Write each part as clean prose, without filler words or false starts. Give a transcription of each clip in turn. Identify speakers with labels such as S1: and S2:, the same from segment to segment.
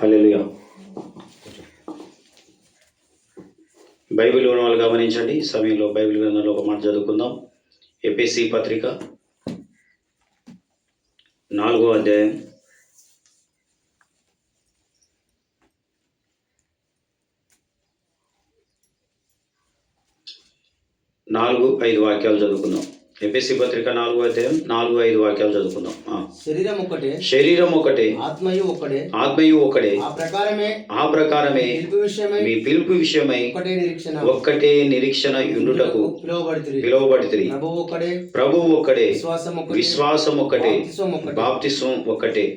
S1: హల్లెలూయా. Bible ఉన్న వాళ్ళు గమనించండి. సమయంలో బైబిల్ గ్రంథంలో ఒక మాట చదువుకుందాం. ఎఫెసీ పత్రిక 4వ అధ్యాయం 4-5 వాక్యాలు చదువుకుందాం. ఎఫెసీ పత్రిక 4వ అధ్యాయం 4-5 వాక్యాలు చదువుకుందాం. శరీరం ఒకటే, ఆత్మయు ఒకటే. ఆ ప్రకారమే మీ పిలుపు విషయమై ఒక్కటే నిరీక్షణ యుండుటకు పిలువబడితిరి. ప్రభువు ఒక్కడే, విశ్వాసం ఒక్కటే, బాప్తిస్మం ఒక్కటే.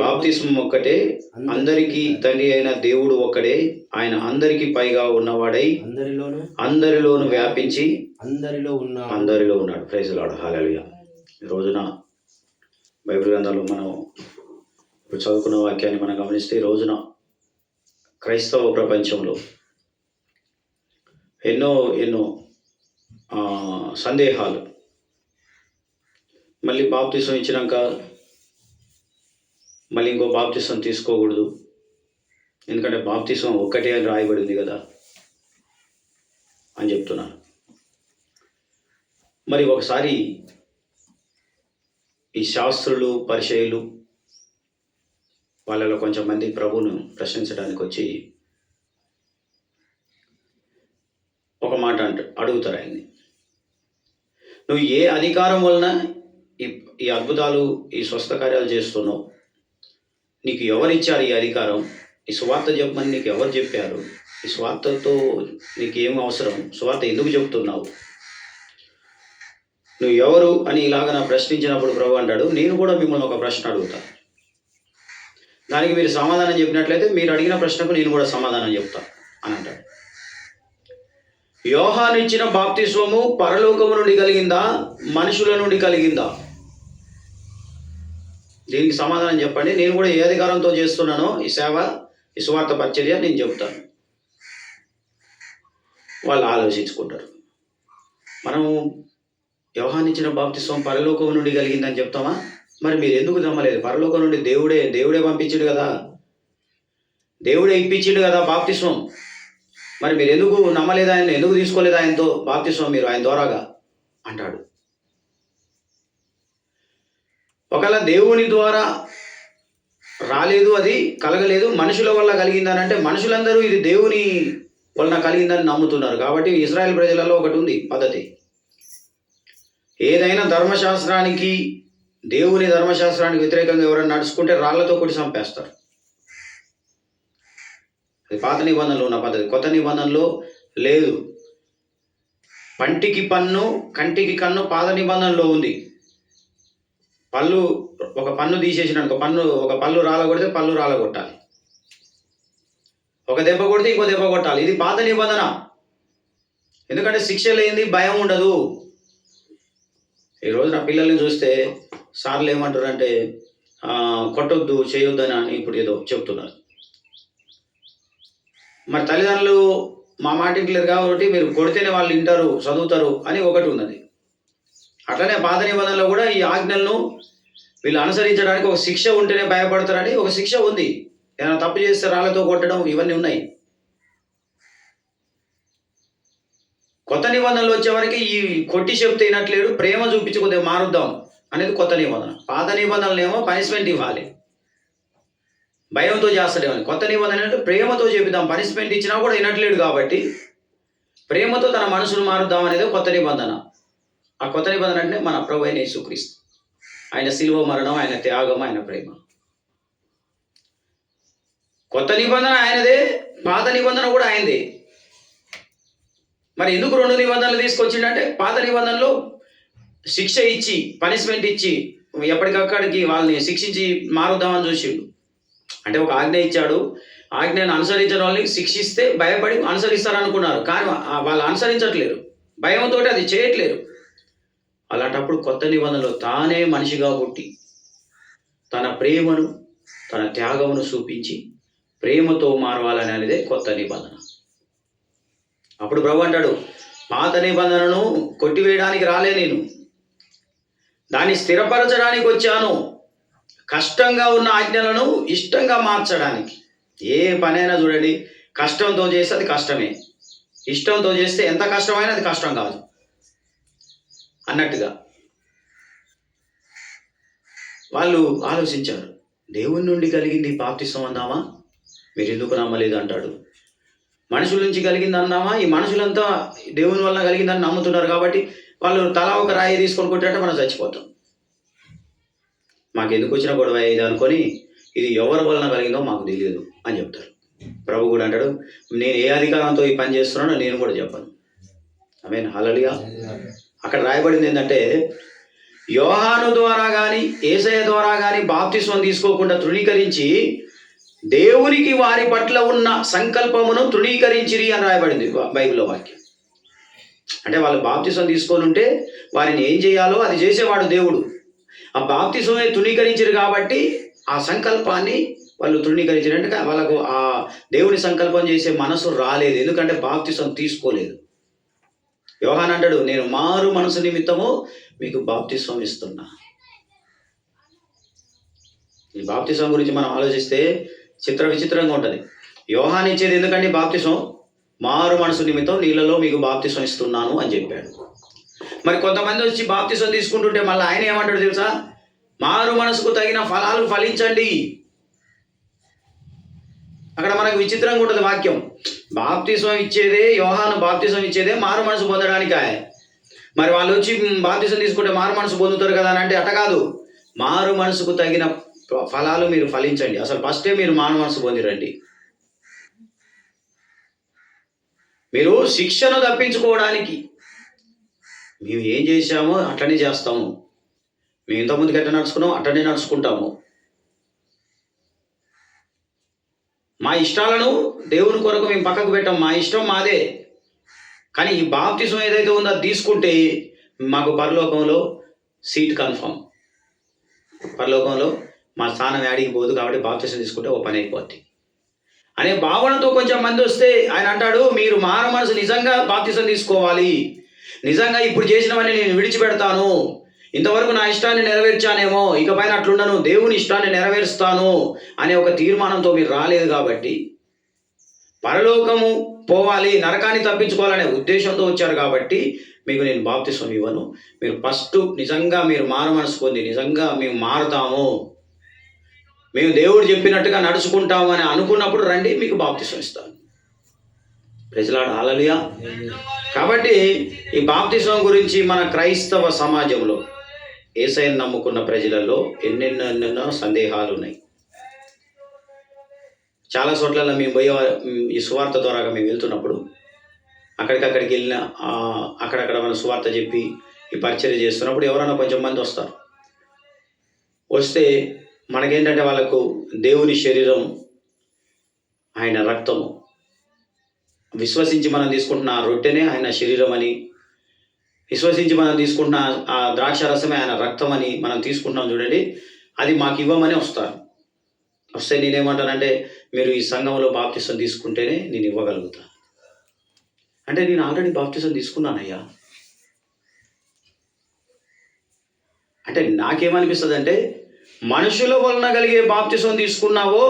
S1: బాప్తిస్మం ఒక్కటే, అందరికీ తండ్రి అయిన దేవుడు ఒక్కడే. ఆయన అందరికీ పైగా ఉన్నవాడై అందరిలోను వ్యాపించి అందరిలో ఉన్నాడు. Praise the lord. హల్లెలూయా. ఈ రోజున బైబిల్ గ్రంథంలో మనం ఇప్పుడు చదువుకున్న వాక్యాన్ని మనం గమనిస్తే, ఈ రోజున క్రైస్తవ ప్రపంచంలో ఎన్నో సందేహాలు. మళ్ళీ బాప్తిసం ఇచ్చినాక మళ్ళీ ఇంకో బాప్తిసం తీసుకోకూడదు, ఎందుకంటే బాప్తిసం ఒక్కటే అని రాయబడింది కదా అని చెప్తున్నాను. మరి ఒకసారి ఈ శాస్త్రులు, పరిచయులు వాళ్ళలో కొంచెం మంది ప్రభువును ప్రశ్నించడానికి వచ్చి ఒక మాట అడుగుతారు ఆయన్ని, నువ్వు ఏ అధికారం వలన ఈ అద్భుతాలు, ఈ స్వస్థ కార్యాలు చేస్తున్నావు? నీకు ఎవరిచ్చారు ఈ అధికారం? ఈ సువార్త చెప్పమని నీకు ఎవరు చెప్పారు? ఈ సువార్తతో నీకు ఏం అవసరం? సువార్త ఎందుకు చెప్తున్నావు? నువ్వు ఎవరు అని ఇలాగ నా ప్రశ్నించినప్పుడు ప్రభు అంటాడు, నేను కూడా మిమ్మల్ని ఒక ప్రశ్న అడుగుతా. దానికి మీరు సమాధానం చెప్పినట్లయితే మీరు అడిగిన ప్రశ్నకు నేను కూడా సమాధానం చెప్తా అని అంటాడు. యోహాను ఇచ్చిన బాప్తిస్మము పరలోకము నుండి కలిగిందా, మనుషుల నుండి కలిగిందా? దీనికి సమాధానం చెప్పండి. నేను కూడా ఏ అధికారంతో చేస్తున్నానో ఈ సేవ, ఈ సువార్త పరిచర్య నేను చెబుతాను. వాళ్ళు ఆలోచించుకుంటారు. మనం యోహాను ఇచ్చిన బాప్తిస్మం పరలోకం నుండి కలిగిందని చెప్తామా? మరి మీరు ఎందుకు నమ్మలేదు? పరలోకం నుండి దేవుడే పంపించాడు కదా, దేవుడే ఇప్పించిండు కదా బాప్తిస్మం. మరి మీరు ఎందుకు నమ్మలేదు? ఆయన ఎందుకు తీసుకోలేదు ఆయనతో బాప్తిస్మం మీరు, ఆయన ద్వారాగా అంటాడు. ఒకవేళ దేవుని ద్వారా రాలేదు, అది కలగలేదు, మనుషుల వల్ల కలిగిందనంటే మనుషులందరూ ఇది దేవుని వలన కలిగిందని నమ్ముతున్నారు. కాబట్టి ఇశ్రాయేల్ ప్రజలలో ఒకటి ఉంది పద్ధతి, ఏదైనా ధర్మశాస్త్రానికి, దేవుని ధర్మశాస్త్రానికి వ్యతిరేకంగా ఎవరైనా నడుచుకుంటే రాళ్లతో కొట్టి చంపేస్తారు. అది పాత నిబంధనలో ఉన్న పద్ధతి. కొత్త నిబంధనలో లేదు. పంటికి పన్ను, కంటికి కన్ను పాత నిబంధనలో ఉంది. ఒక పన్ను తీసేసినాక ఒక పళ్ళు రాలగొడితే పళ్ళు రాలగొట్టాలి, ఒక దెబ్బ కొడితే ఇంకో దెబ్బ కొట్టాలి. ఇది పాత నిబంధన. ఎందుకంటే శిక్ష లేనిది భయం ఉండదు. ఈరోజు నా పిల్లల్ని చూస్తే సార్లు ఏమంటారు అంటే కొట్టొద్దు, చేయొద్దని అని ఇప్పుడు ఏదో చెప్తున్నారు. మరి తల్లిదండ్రులు మా మాట ఇంటలేరు కాబట్టి మీరు కొడితేనే వాళ్ళు వింటారు, చదువుతారు అని ఒకటి ఉన్నది. అట్లనే పాత నిబంధనలో కూడా ఈ ఆజ్ఞలను వీళ్ళు అనుసరించడానికి ఒక శిక్ష ఉంటేనే భయపడతారని ఒక శిక్ష ఉంది. ఏమైనా తప్పు చేస్తే రాళ్లతో కొట్టడం ఇవన్నీ ఉన్నాయి. కొత్త నిబంధనలు వచ్చేవరకు ఈ కొట్టి చెప్తే వినట్లేడు, ప్రేమ చూపించి కొద్దిగా మారుద్దాం అనేది కొత్త నిబంధన. పాత నిబంధనలేమో పనిష్మెంట్ ఇవ్వాలి, భయంతో చేస్తాడేమని. కొత్త నిబంధన అంటే ప్రేమతో చెబుదాం, పనిష్మెంట్ ఇచ్చినా కూడా వినట్లేడు కాబట్టి ప్రేమతో తన మనసును మారుద్దాం అనేది కొత్త నిబంధన. ఆ కొత్త నిబంధన అంటే మన ప్రభు అయిన యేసుక్రీస్తు, ఆయన శిలువ మరణం, ఆయన త్యాగం, ఆయన ప్రేమ. కొత్త నిబంధన ఆయనదే, పాత నిబంధన కూడా ఆయనదే. మరి ఎందుకు 2 నిబంధనలు తీసుకొచ్చిండంటే, పాత నిబంధనలో శిక్ష ఇచ్చి, పనిష్మెంట్ ఇచ్చి, ఎప్పటికక్కడికి వాళ్ళని శిక్షించి మారుద్దామని చూసిండు. అంటే ఒక ఆజ్ఞ ఇచ్చాడు, ఆజ్ఞను అనుసరించిన వాళ్ళని శిక్షిస్తే భయపడి అనుసరిస్తారనుకున్నారు. కానీ వాళ్ళు అనుసరించట్లేరు, భయంతో అది చేయట్లేరు. అలాంటప్పుడు కొత్త నిబంధనలో తానే మనిషిగా పుట్టి తన ప్రేమను, తన త్యాగమును చూపించి ప్రేమతో మారవాలని అనేదే కొత్త నిబంధన. అప్పుడు ప్రభు అంటాడు, పాత నిబంధనను కొట్టివేయడానికి రాలే నేను, దాన్ని స్థిరపరచడానికి వచ్చాను. కష్టంగా ఉన్న ఆజ్ఞలను ఇష్టంగా మార్చడానికి. ఏ పనైనా చూడండి, కష్టంతో చేస్తే అది కష్టమే, ఇష్టంతో చేస్తే ఎంత కష్టమైనా అది కష్టం కాదు అన్నట్టుగా వాళ్ళు ఆలోచించారు. దేవుని నుండి కలిగింది బాప్తిసం అందామా, మీరు ఎందుకు నమ్మలేదు అంటాడు. మనుషుల నుంచి కలిగింది అన్నామా, ఈ మనుషులంతా దేవుని వలన కలిగిందని నమ్ముతున్నారు కాబట్టి వాళ్ళు తలా ఒక రాయి తీసుకొని కొట్టారంటే మనం చచ్చిపోతాం. మాకు ఎందుకు వచ్చిన గొడవ ఇది అనుకొని, ఇది ఎవరి వలన కలిగిందో మాకు తెలియదు అని చెప్తారు. ప్రభు కూడా అంటాడు, నేను ఏ అధికారంతో ఈ పని చేస్తున్నానో నేను కూడా చెప్పను. ఆమేన్, హల్లెలూయా. అక్కడ రాయబడింది ఏంటంటే, యోహాను ద్వారా కానీ యేసయ్య ద్వారా కానీ బాప్తిస్మం తీసుకోకుండా తృణీకరించి దేవునికి వారి పట్ల ఉన్న సంకల్పమును తృణీకరించిరి అని రాయబడింది బైబిల్లో వాక్యం. అంటే వాళ్ళు బాప్తిస్మం తీసుకొని ఉంటే వారిని ఏం చేయాలో అది చేసేవాడు దేవుడు. ఆ బాప్తిస్మమే తృణీకరించారు కాబట్టి ఆ సంకల్పాన్ని వాళ్ళు తృణీకరించారు. అంటే వాళ్ళకు ఆ దేవుని సంకల్పం చేసే మనసు రాలేదు, ఎందుకంటే బాప్తిస్మం తీసుకోలేదు. యోహాను అంటాడు, నేను మారు మనసు నిమిత్తము మీకు బాప్తిస్మం ఇస్తున్నా. ఈ బాప్తిస్మం గురించి మనం ఆలోచిస్తే విచిత్రంగా ఉంటుంది. యోహాను ఇచ్చేది ఎందుకంటే బాప్తిస్మం, మారు మనసు నిమిత్తం నీళ్ళలో మీకు బాప్తిస్మం ఇస్తున్నాను అని చెప్పాడు. మరి కొంతమంది వచ్చి బాప్తిస్మం తీసుకుంటుంటే మళ్ళీ ఆయన ఏమంటాడు తెలుసా, మారు మనసుకు తగిన ఫలాలు ఫలించండి. అక్కడ మనకు విచిత్రంగా ఉంటుంది వాక్యం. బాప్తిస్మం ఇచ్చేదే యోహాను, బాప్తిస్మం ఇచ్చేదే మారు మనసు పొందడానికి. మరి వాళ్ళు వచ్చి బాప్తిస్మం తీసుకుంటే మారు మనసు పొందుతారు కదా అని అంటే అట కాదు. మారు మనసుకు తగిన ఫలాలు మీరు ఫలించండి. అసలు ఫస్టే మీరు మారు మనసు పొందిరండి. మీరు శిక్షను తప్పించుకోవడానికి మేము ఏం చేశామో అట్లనే చేస్తాము, మేము ఇంతకుముందుకు ఎట్లా నడుచుకున్నామో అట్లనే నడుచుకుంటాము. మా ఇష్టాలను దేవుని కొరకు మేము పక్కకు పెట్టాం, మా ఇష్టం మాదే. కానీ ఈ బాప్తిస్మం ఏదైతే ఉందో అది తీసుకుంటే మాకు పరలోకంలో సీట్ కన్ఫర్మ్. పరలోకంలో మా స్థానం యాడికి పోదు, కాబట్టి బాప్తిస్మం తీసుకుంటే ఓ పని అయిపోద్ది అనే భావనతో కొంచెం మంది వస్తే ఆయన అంటాడు, మీరు మారు మనసు నిజంగా బాప్తిస్మం తీసుకోవాలి. నిజంగా ఇప్పుడు చేసినవన్నీ నేను విడిచిపెడతాను, ఇంతవరకు నా ఇష్టాన్ని నెరవేర్చానేమో ఇకపైన అట్లుండను, దేవుని ఇష్టాన్ని నెరవేరుస్తాను అనే ఒక తీర్మానంతో మీరు రాలేదు కాబట్టి, పరలోకము పోవాలి, నరకాన్ని తప్పించుకోవాలనే ఉద్దేశంతో వచ్చారు కాబట్టి మీకు నేను బాప్తిస్మం ఇవ్వను. మీరు ఫస్ట్ నిజంగా మీరు మారు మనసు పొంది నిజంగా మేము మారుతాము, మేము దేవుడు చెప్పినట్టుగా నడుచుకుంటాము అని అనుకున్నప్పుడు రండి, మీకు బాప్తిస్మం ఇస్తాను. ప్రైజ్ లార్డ్, హల్లెలూయా. కాబట్టి ఈ బాప్తిస్మం గురించి మన క్రైస్తవ సమాజంలో యేసయ్యను నమ్ముకున్న ప్రజలలో ఎన్నెన్నో సందేహాలు ఉన్నాయి. చాలా చోట్ల మేము పోయే ఈ సువార్త ద్వారా మేము వెళ్తున్నప్పుడు అక్కడికి వెళ్ళిన అక్కడక్కడ మన సువార్త చెప్పి ఈ పరిచర్య చేస్తున్నప్పుడు ఎవరైనా కొంచెం మంది వస్తారు. వస్తే మనకేంటంటే వాళ్ళకు దేవుని శరీరం, ఆయన రక్తము, విశ్వసించి మనం తీసుకుంటున్న ఆ రొట్టెనే ఆయన శరీరం అని, విశ్వసించి మనం తీసుకుంటున్న ఆ ద్రాక్ష రసమే ఆయన రక్తం అని మనం తీసుకుంటున్నాం చూడండి, అది మాకు ఇవ్వమని వస్తారు. వస్తే నేనేమంటానంటే, మీరు ఈ సంఘంలో బాప్తిస్మం తీసుకుంటేనే నేను ఇవ్వగలుగుతా. అంటే నేను ఆల్రెడీ బాప్తిస్మం తీసుకున్నానయ్యా. అంటే నాకేమనిపిస్తుంది అంటే, మనుషుల వలన కలిగే బాప్తిస్మం తీసుకున్నావో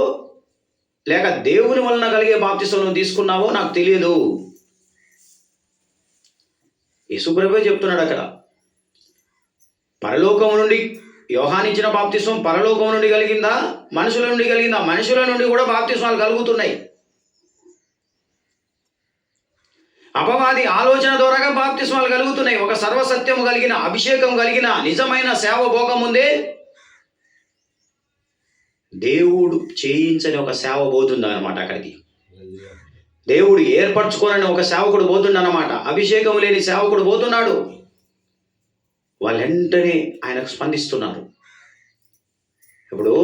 S1: లేక దేవుని వలన కలిగే బాప్తిస్మం తీసుకున్నావో నాకు తెలియదు. యేసుప్రభువే చెప్తున్నాడు అక్కడ, పరలోకం నుండి యోహాను ఇచ్చిన బాప్తిస్మం పరలోకం నుండి కలిగిందా, మనుషుల నుండి కలిగిందా? మనుషుల నుండి కూడా బాప్తిస్మాలు కలుగుతున్నాయి. అపవాది ఆలోచన ద్వారాగా బాప్తిస్మాలు కలుగుతున్నాయి. ఒక సర్వసత్యము కలిగిన, అభిషేకం కలిగిన, నిజమైన సేవ పోకముందే దేవుడు చేయించని ఒక సేవ పోతుంది అన్నమాట. అక్కడికి దేవుడు ఏర్పరచుకోనని ఒక సేవకుడు పోతుండన్నమాట. అభిషేకం లేని సేవకుడు పోతున్నాడు. వాళ్ళెంటనే ఆయనకు స్పందిస్తున్నారు. ఇప్పుడు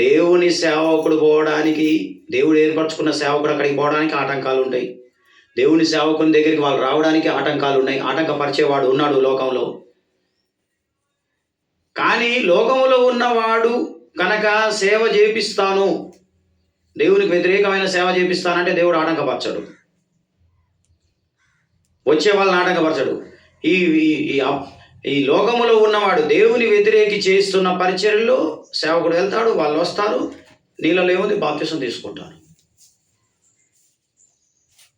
S1: దేవుని సేవకుడు పోవడానికి, దేవుడు ఏర్పరచుకున్న సేవకుడు అక్కడికి పోవడానికి ఆటంకాలు ఉంటాయి. దేవుని సేవకుని దగ్గరికి వాళ్ళు రావడానికి ఆటంకాలు ఉన్నాయి. ఆటంకపరిచేవాడు ఉన్నాడు లోకంలో. కానీ లోకంలో ఉన్నవాడు కనుక సేవ చేపిస్తాను, దేవునికి వ్యతిరేకమైన సేవ చేపిస్తానంటే దేవుడు ఆటంకపరచడు, వచ్చే వాళ్ళని ఆటంకపరచడు. ఈ ఈ లోకములో ఉన్నవాడు దేవుని వ్యతిరేకి చేస్తున్న పరిచర్యలో సేవకుడు వెళ్తాడు, వాళ్ళు వస్తారు, నీళ్ళలో ఏముంది బాప్తిసం తీసుకుంటారు.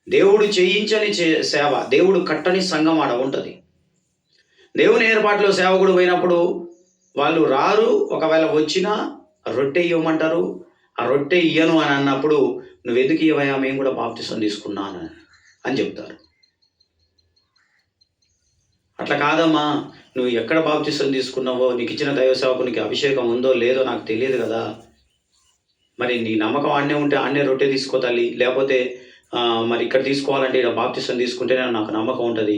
S1: దేవుడు చేయించని సేవ, దేవుడు కట్టని సంఘం ఆడ ఉంటుంది. దేవుని ఏర్పాటులో సేవకుడు పోయినప్పుడు వాళ్ళు రారు, ఒకవేళ వచ్చినా రొట్టె ఇవ్వమంటారు. ఆ రొట్టె ఇయ్యను అని అన్నప్పుడు నువ్వు ఎందుకు ఇవ్వయా, మేము కూడా బాప్తిసం తీసుకున్నాను అని చెప్తారు. అట్లా కాదమ్మా, నువ్వు ఎక్కడ బాప్తిసం తీసుకున్నావో, నీకు ఇచ్చిన దైవ సేవకునికి అభిషేకం ఉందో లేదో నాకు తెలియదు కదా, మరి నీ నమ్మకం ఆడనే ఉంటే ఆడనే రొట్టె తీసుకో తల్లి, లేకపోతే మరి ఇక్కడ తీసుకోవాలంటే ఇక్కడ బాప్తిసం తీసుకుంటేనే నాకు నమ్మకం ఉంటుంది.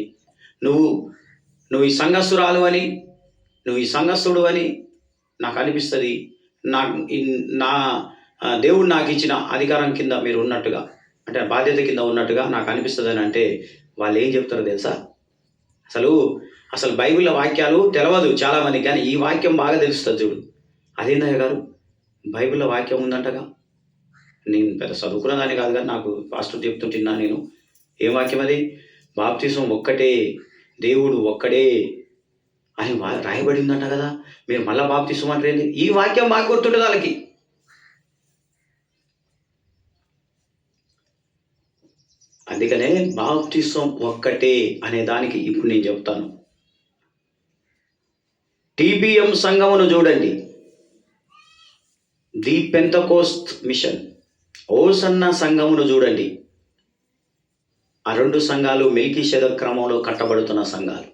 S1: నువ్వు ఈ సంఘస్థురాలు అని, నువ్వు ఈ సంఘస్థుడు అని నాకు అనిపిస్తుంది. నా దేవుడు నాకు ఇచ్చిన అధికారం కింద మీరు ఉన్నట్టుగా, అంటే బాధ్యత కింద ఉన్నట్టుగా నాకు అనిపిస్తుంది అని అంటే వాళ్ళు ఏం చెప్తారో తెలుసా? అసలు బైబిల్లో వాక్యాలు తెలియదు చాలామంది, కానీ ఈ వాక్యం బాగా తెలుస్తుంది చూడు. అదేందయ్య గారు బైబిల్లో వాక్యం ఉందంటగా, నేను పెద్ద చదువుకున్న దాన్ని కాదు కానీ నాకు పాస్టర్ చెప్తుంటున్నా నేను. ఏం వాక్యం అది? బాప్తిసం ఒక్కటే, దేవుడు ఒక్కడే అని రాయబడిందంట కదా, మీరు మళ్ళా బాప్తిసం అంటారేంది? ఈ వాక్యం బాగా గుర్తుంటుంది వాళ్ళకి. అందుకనే బాప్తిసం ఒక్కటే అనే దానికి ఇప్పుడు నేను చెప్తాను. టీబీఎం సంఘమును చూడండి, ది పెంతకోస్త్ మిషన్, ఓసన్న సంఘమును చూడండి. ఆ రెండు సంఘాలు మెల్కీషెదక్ క్రమంలో కట్టబడుతున్న సంఘాలు.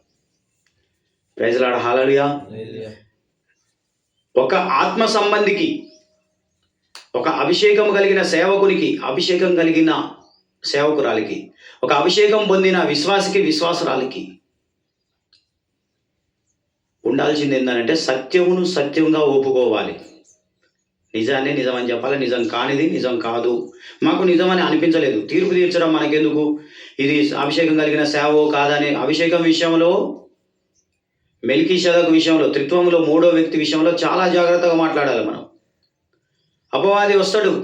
S1: ప్రైజ్ లార్డ్, హల్లెలూయా. ఒక ఆత్మ సంబంధికి, ఒక అభిషేకం కలిగిన సేవకునికి, అభిషేకం కలిగిన సేవకురాలికి, ఒక అభిషేకం పొందిన విశ్వాసికి, విశ్వాసురాలికి ఉండాల్సింది ఏంటంటే సత్యమును సత్యంగా ఒప్పుకోవాలి. నిజాన్ని నిజమని చెప్పాలి, నిజం కానిది నిజం కాదు. మాకు నిజమని అనిపించలేదు, తీర్పు తీర్చడం మనకెందుకు, ఇది అభిషేకం కలిగిన సేవో కాదని. అభిషేకం విషయంలో, మెల్కీషెదక్ విషయంలో, త్రిత్వంలో మూడో వ్యక్తి విషయంలో చాలా జాగ్రత్తగా మాట్లాడాలి మనం. అపవాది వస్తాడు,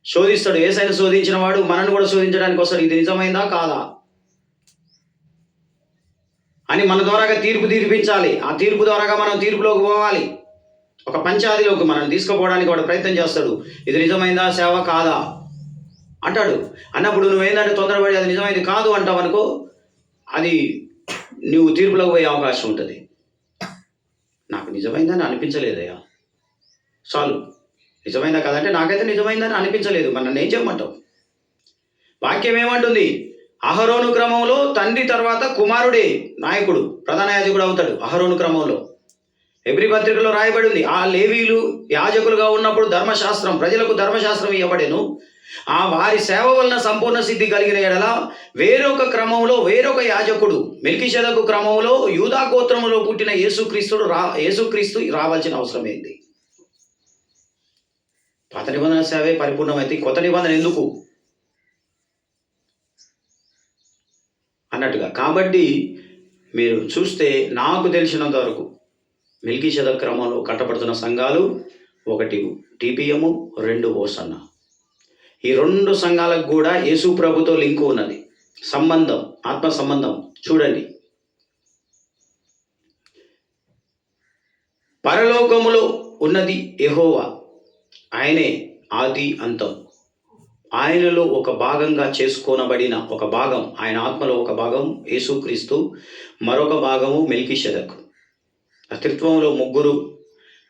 S1: శోధిస్తాడు. యేసయ్యను శోధించిన వాడు మనను కూడా శోధించడానికి వస్తాడు. ఇది నిజమైందా కాదా అని మన ద్వారాగా తీర్పు తీర్పించాలి. ఆ తీర్పు ద్వారాగా మనం తీర్పులోకి పోవాలి. ఒక పంచాదిలోకి మనం తీసుకుపోవడానికి వాడు ప్రయత్నం చేస్తాడు. ఇది నిజమైందా సేవ కాదా అంటాడు. అన్నప్పుడు నువ్వేందంటే తొందరపడి అది నిజమైంది కాదు అంటావు అనుకో, అది నువ్వు తీర్పులోకి పోయే అవకాశం ఉంటుంది. నాకు నిజమైందని అనిపించలేదయ్యా, చాలు. నిజమైందా కదంటే నాకైతే నిజమైందని అనిపించలేదు, మరి నన్ను ఏం చేయమంటావు? వాక్యం ఏమంటుంది? అహరోను క్రమంలో తండ్రి తర్వాత కుమారుడే నాయకుడు, ప్రధాన యాజకుడు అవుతాడు అహరోను క్రమంలో. హెబ్రీ పత్రికలో రాయబడి ఉంది, ఆ లేవీలు యాజకులుగా ఉన్నప్పుడు ధర్మశాస్త్రం, ప్రజలకు ధర్మశాస్త్రం ఇవ్వబడెను. ఆ వారి సేవ వలన సంపూర్ణ సిద్ధి కలిగిన ఎడల వేరొక క్రమంలో వేరొక యాజకుడు, మెల్కీషెదకు క్రమంలో యూదా గోత్రములో పుట్టిన యేసుక్రీస్తు రావాల్సిన అవసరం ఏంది? పాత నిబంధన సేవే పరిపూర్ణమైతే కొత్త నిబంధన ఎందుకు అన్నట్టుగా. కాబట్టి మీరు చూస్తే నాకు తెలిసినంత వరకు మెల్కీషెదక్ క్రమంలో కట్టబడుతున్న సంఘాలు, ఒకటి టీపీఎం, 2 ఓసన్న. ఈ 2 సంఘాలకు కూడా యేసు ప్రభుతో లింకు ఉన్నది, సంబంధం, ఆత్మ సంబంధం. చూడండి, పరలోకములో ఉన్నది యెహోవా, ఆయనే ఆది అంతం. ఆయనలో ఒక భాగంగా చేసుకోనబడిన ఒక భాగం, ఆయన ఆత్మలో ఒక భాగం యేసుక్రీస్తు, మరొక భాగము మెల్కీషెదక్. అస్తిత్వంలో 3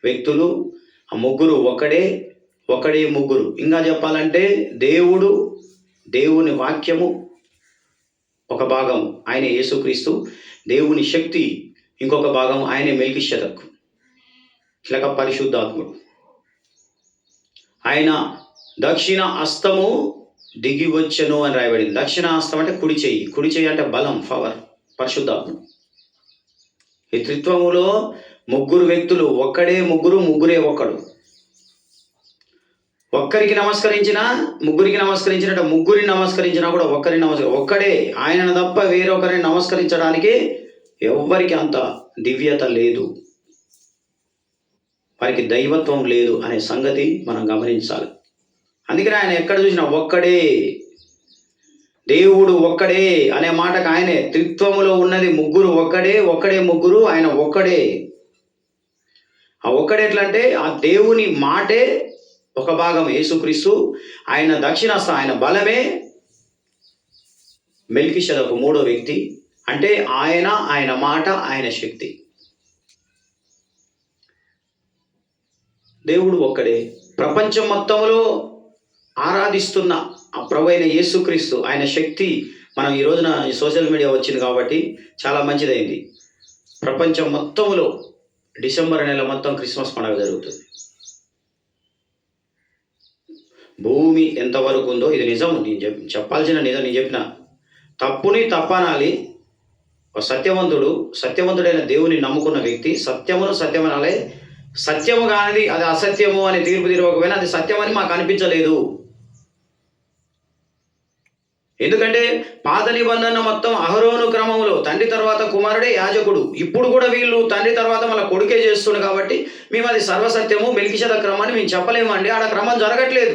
S1: వ్యక్తులు, ఆ 3 ఒకడే ముగ్గురు. ఇంకా చెప్పాలంటే దేవుని వాక్యము ఒక భాగం, ఆయన యేసుక్రీస్తు. దేవుని శక్తి ఇంకొక భాగం, ఆయనే మెల్కీషెదక్, ఇలాగ పరిశుద్ధాత్ముడు. ఆయన దక్షిణ హస్తము దిగి వచ్చెను అని రాయబడింది. దక్షిణ హస్తం అంటే కుడి చెయ్యి అంటే బలం, పవర్, పరిశుద్ధాత్మ. ఈ త్రిత్వములో 3 వ్యక్తులు, ఒక్కడే ముగ్గురే ఒక్కడు. ఒక్కరికి నమస్కరించినా ముగ్గురికి నమస్కరించినట్టు, ముగ్గురిని నమస్కరించినా కూడా ఒక్కడే. ఆయనను తప్ప వేరొకరిని నమస్కరించడానికి ఎవ్వరికి అంత దివ్యత లేదు, వారికి దైవత్వం లేదు అనే సంగతి మనం గమనించాలి. అందుకని ఆయన ఎక్కడ చూసినా ఒక్కడే. దేవుడు ఒక్కడే అనే మాటకు ఆయనే, త్రిత్వములో ఉన్నది ముగ్గురు ఒక్కడే, ఒక్కడే ముగ్గురు, ఆయన ఒక్కడే. ఆ ఒక్కడే ఎట్లా అంటే ఆ దేవుని మాటే ఒక భాగం యేసుక్రీస్తు, ఆయన దక్షిణాస్త, ఆయన బలమే మెల్కీషెదకు మూడో వ్యక్తి. అంటే ఆయన మాట, ఆయన శక్తి. దేవుడు ఒక్కడే. ప్రపంచం మొత్తంలో ఆరాధిస్తున్న ఆ ప్రభు అయిన యేసుక్రీస్తు, ఆయన శక్తి మనం ఈ రోజున సోషల్ మీడియా వచ్చింది కాబట్టి చాలా మంచిదైంది. ప్రపంచం మొత్తంలో డిసెంబర్ నెల మొత్తం క్రిస్మస్ పండుగ జరుగుతుంది. భూమి ఎంతవరకు ఉందో ఇది నిజం, నేను చెప్పాల్సిన నిజం. నేను చెప్పిన తప్పుని తప్పనాలి. సత్యవంతుడైన దేవుని నమ్ముకున్న వ్యక్తి సత్యమును సత్యమనాలే. సత్యము కానిది అది అసత్యము అని తీర్పు తీరకపోయినా అది సత్యమని మాకు అనిపించలేదు. ఎందుకంటే పాత నిబంధన మొత్తం అహరోను క్రమంలో తండ్రి తర్వాత కుమారుడే యాజకుడు. ఇప్పుడు కూడా వీళ్ళు తండ్రి తర్వాత మళ్ళీ కొడుకే చేస్తుండు కాబట్టి మేము అది సర్వసత్యము మెల్కీషెదకు క్రమం అని మేము చెప్పలేమండి. ఆడ క్రమం జరగట్లేదు.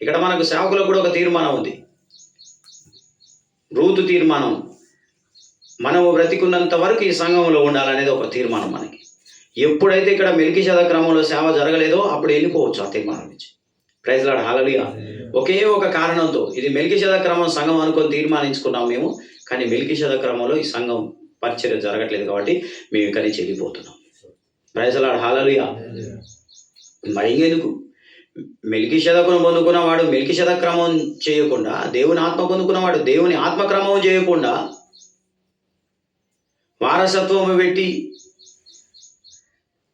S1: ఇక్కడ మనకు సేవకులకు కూడా ఒక తీర్మానం ఉంది, రూతు తీర్మానం. మనము బ్రతికున్నంత వరకు ఈ సంఘంలో ఉండాలనేది ఒక తీర్మానం మనకి. ఎప్పుడైతే ఇక్కడ మెల్కీషెదకు క్రమంలో సేవ జరగలేదో అప్పుడు వెళ్ళిపోవచ్చు ఆ తీర్మానం నుంచి. ప్రైజ్ లార్డ్, హల్లెలూయా. ఒకే ఒక కారణంతో ఇది మెల్కీషెదకు క్రమం సంఘం అనుకొని తీర్మానించుకున్నాం మేము, కానీ మెల్కీషెదకు క్రమంలో ఈ సంఘం పరిచర్య జరగట్లేదు కాబట్టి మేము ఇక్కడి నుంచి వెళ్ళిపోతున్నాం. ప్రైజ్ లార్డ్, హల్లెలూయా. మరి ఇంకెందుకు? మెల్కీషెదకును పొందుకున్నవాడు మెల్కీషెదకు క్రమం చేయకుండా, దేవుని ఆత్మ పొందుకున్నవాడు దేవుని ఆత్మక్రమం చేయకుండా వారసత్వం పెట్టి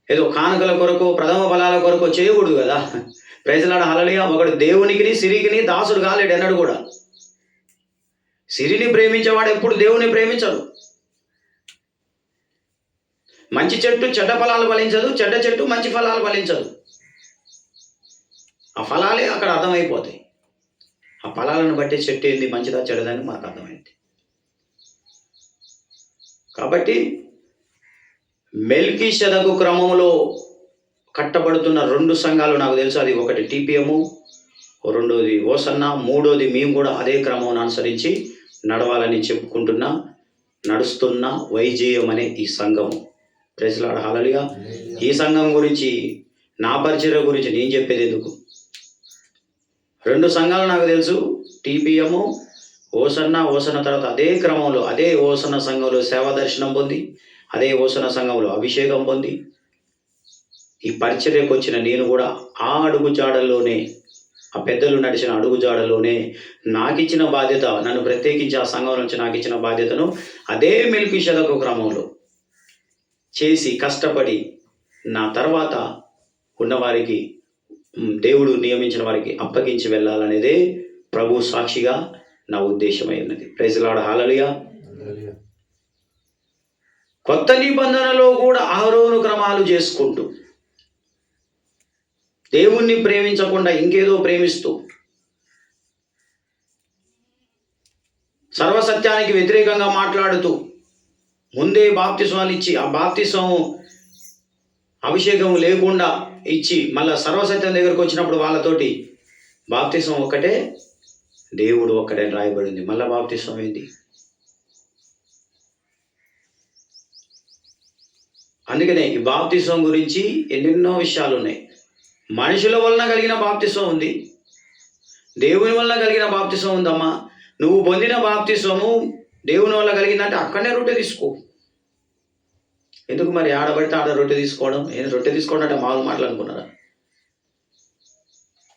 S1: ఏదో కానుకల కొరకు ప్రథమ ఫలాల కొరకు చేయకూడదు కదా. ప్రైజ్ లార్డ్, హల్లెలూయా. ఒకడు దేవునికి సిరికిని దాసుడు కాలేడు అన్నాడు కూడా. సిరిని ప్రేమించేవాడు ఎప్పుడు దేవుని ప్రేమించడు. మంచి చెట్టు చెడ్డ ఫలాలు ఫలించదు, చెడ్డ చెట్టు మంచి ఫలాలు ఫలించదు. ఆ ఫలాలే అక్కడ అర్థమైపోతాయి. ఆ ఫలాలను బట్టి చెట్టు ఏంది మంచిదా చెడ్డదని మాకు అర్థమైంది. కాబట్టి మెల్కీషెదకు క్రమంలో కట్టబడుతున్న రెండు సంఘాలు నాకు తెలుసు. అది ఒకటి టీపీఎం, రెండోది ఓసన్న, మూడోది మేము కూడా అదే క్రమం అనుసరించి నడవాలని నడుస్తున్న వైజేయం అనే ఈ సంఘము. Praise lord, hallelujah. ఈ సంఘం గురించి, నా పరిచర్య గురించి నేను చెప్పేది ఎందుకు? రెండు సంఘాలు నాకు తెలుసు, టీపీఎం, ఓసన్న తర్వాత అదే క్రమంలో అదే ఓసన్న సంఘంలో సేవా దర్శనం పొంది, అదే ఓసన్న సంఘంలో అభిషేకం పొంది ఈ పరిచర్యకు వచ్చిన నేను కూడా ఆ అడుగుజాడల్లోనే, ఆ పెద్దలు నడిచిన అడుగుజాడలోనే నాకిచ్చిన బాధ్యత, నన్ను ప్రత్యేకించి ఆ సంఘం నుంచి నాకు ఇచ్చిన బాధ్యతను అదే మెల్కీషెదకు క్రమంలో చేసి కష్టపడి నా తర్వాత ఉన్నవారికి, దేవుడు నియమించిన వారికి అప్పగించి వెళ్ళాలనేదే ప్రభు సాక్షిగా నా ఉద్దేశమై ఉన్నది. ప్రైజ్ లార్డ్, హల్లెలూయా. కొత్త నిబంధనలో కూడా అహరోను క్రమాలు చేసుకుంటూ దేవుణ్ణి ప్రేమించకుండా ఇంకేదో ప్రేమిస్తూ సర్వసత్యానికి వ్యతిరేకంగా మాట్లాడుతూ ముందే బాప్తిస్మాలు ఇచ్చి ఆ బాప్తిస్వం అభిషేకం లేకుండా ఇచ్చి మళ్ళా సర్వసత్యం దగ్గరకు వచ్చినప్పుడు వాళ్ళతోటి బాప్తిస్వం ఒక్కటే, దేవుడు ఒక్కటే రాయబడింది. మళ్ళా బాప్తిస్వం ఏంటి? అందుకనే ఈ బాప్తిస్వం గురించి ఎన్నెన్నో విషయాలు ఉన్నాయి. మనుషుల వలన కలిగిన బాప్తిస్వం ఉంది, దేవుని వలన కలిగిన బాప్తిస్వం ఉందమ్మా. నువ్వు పొందిన బాప్తిస్వము దేవుని వల్ల కలిగిందంటే అక్కడనే రొట్టె తీసుకో. ఎందుకు మరి ఆడబడితే ఆడ రొట్టె తీసుకోవడం? రొట్టె తీసుకోవడం అంటే మామూలు మాట్లాడుకున్నారా?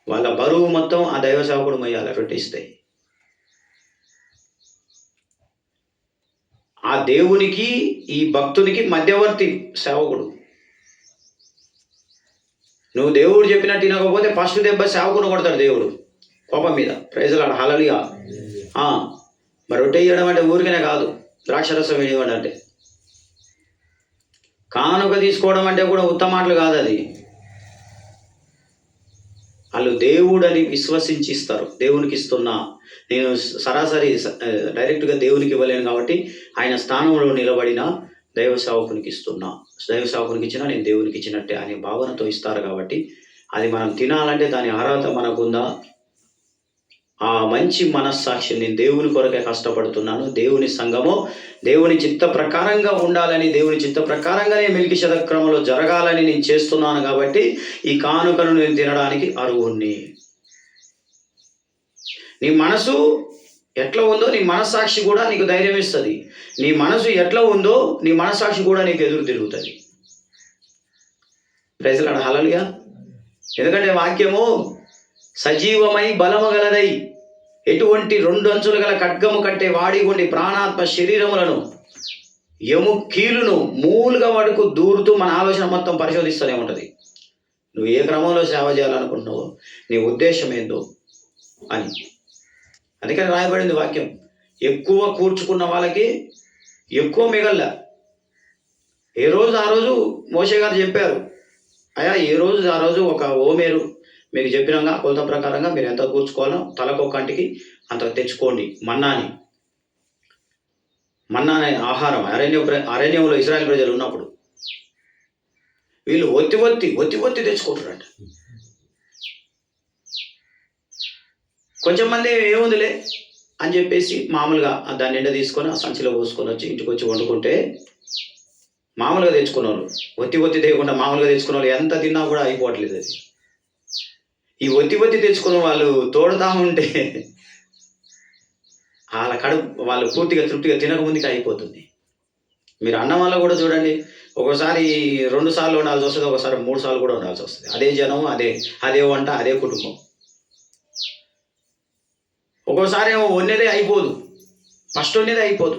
S1: వాళ్ళ బరువు మొత్తం ఆ దైవ సేవకుడు మొయ్యాలి రొట్టె ఇస్తాయి. ఆ దేవునికి ఈ భక్తునికి మధ్యవర్తి సేవకుడు. నువ్వు దేవుడు చెప్పినట్టు వినకపోతే ఫస్ట్ దెబ్బ సేవకుడు కొడతాడు దేవుడు కోపం మీద. ప్రైజ్ లార్డ్, హల్లెలూయా. మరి రొట్టె ఇవ్వడం అంటే ఊరికనే కాదు, ద్రాక్షరసం వేయడం అంటే, కానుక తీసుకోవడం అంటే కూడా ఉత్తమ మాటలు కాదు. అది వాళ్ళు దేవుడని విశ్వసించి ఇస్తారు. దేవునికి ఇస్తున్నా, నేను సరాసరి డైరెక్ట్గా దేవునికి ఇవ్వలేను కాబట్టి ఆయన స్థానంలో నిలబడిన దైవ సేవకునికి ఇస్తున్నా, దైవ సేవకునికి ఇచ్చినా నేను దేవునికి ఇచ్చినట్టే అనే భావనతో ఇస్తారు. కాబట్టి అది మనం తినాలంటే దాని అర్హత మనకుందా? ఆ మంచి మనస్సాక్షి, నేను దేవుని కొరకే కష్టపడుతున్నాను, దేవుని సంఘము దేవుని చిత్త ప్రకారంగా ఉండాలని, దేవుని చిత్త ప్రకారంగానే మెల్కీషెదెకు క్రమంలో జరగాలని నేను చేస్తున్నాను కాబట్టి ఈ కానుకను నేను తినడానికి అర్హుణ్ణి. నీ మనసు ఎట్లా ఉందో నీ మనస్సాక్షి కూడా నీకు ధైర్యం ఇస్తుంది. నీ మనసు ఎట్లా ఉందో నీ మనస్సాక్షి కూడా నీకు ఎదురు తిరుగుతుంది. ప్రైజ్ లార్డ్, హల్లెలూయా. ఎందుకంటే వాక్యము సజీవమై బలము గలదై ఎటువంటి 2 అంచులు గల ఖడ్గము కంటే వాడిగుండి ప్రాణాత్మ శరీరములను ఎము కీలును మూలుగా వరకు దూరుతూ మన ఆలోచన మొత్తం పరిశోధిస్తూనే ఉంటుంది. నువ్వు ఏ క్రమంలో సేవ చేయాలనుకుంటున్నావో, నీ ఉద్దేశం ఏందో అని. అందుకని రాయబడింది వాక్యం, ఎక్కువ కూర్చుకున్న వాళ్ళకి ఎక్కువ మిగల్ల. ఏ రోజు ఆ రోజు మోషే గారు చెప్పారు, అయ్యా ఏ రోజు ఆ రోజు ఒక ఓమేరు మీకు చెప్పినాక కొలత ప్రకారంగా మీరు ఎంత కూర్చుకోవాలో తలకొక్కంటికి అంత తెచ్చుకోండి. మన్నా అనే ఆహారం అరణ్యంలో ఇశ్రాయేలు ప్రజలు ఉన్నప్పుడు వీళ్ళు ఒత్తి తెచ్చుకుంటారంట. కొంచెం మంది ఏముందిలే అని చెప్పేసి మామూలుగా దాన్ని ఎండ తీసుకొని ఆ సంచిలో పోసుకొని వచ్చి ఇంటికి వచ్చి వండుకుంటే, మామూలుగా తెచ్చుకున్న వాళ్ళు ఒత్తి తెయకుండా మామూలుగా తెచ్చుకున్న వాళ్ళు ఎంత తిన్నా కూడా అయిపోవట్లేదు. అది ఈ ఒత్తి తెచ్చుకున్న వాళ్ళు తోడుతా ఉంటే వాళ్ళ కడుపు వాళ్ళు పూర్తిగా తృప్తిగా తినకముందుకి అయిపోతుంది. మీరు అన్నం వల్ల కూడా చూడండి, ఒకసారి 2 సార్లు ఉండాల్సి వస్తుంది, ఒకసారి 3 సార్లు కూడా ఉండాల్సి వస్తుంది. అదే జనం, అదే వంట, అదే కుటుంబం. ఒక్కోసారి ఏమో వండేదే అయిపోదు, ఫస్ట్ వండేదే అయిపోదు.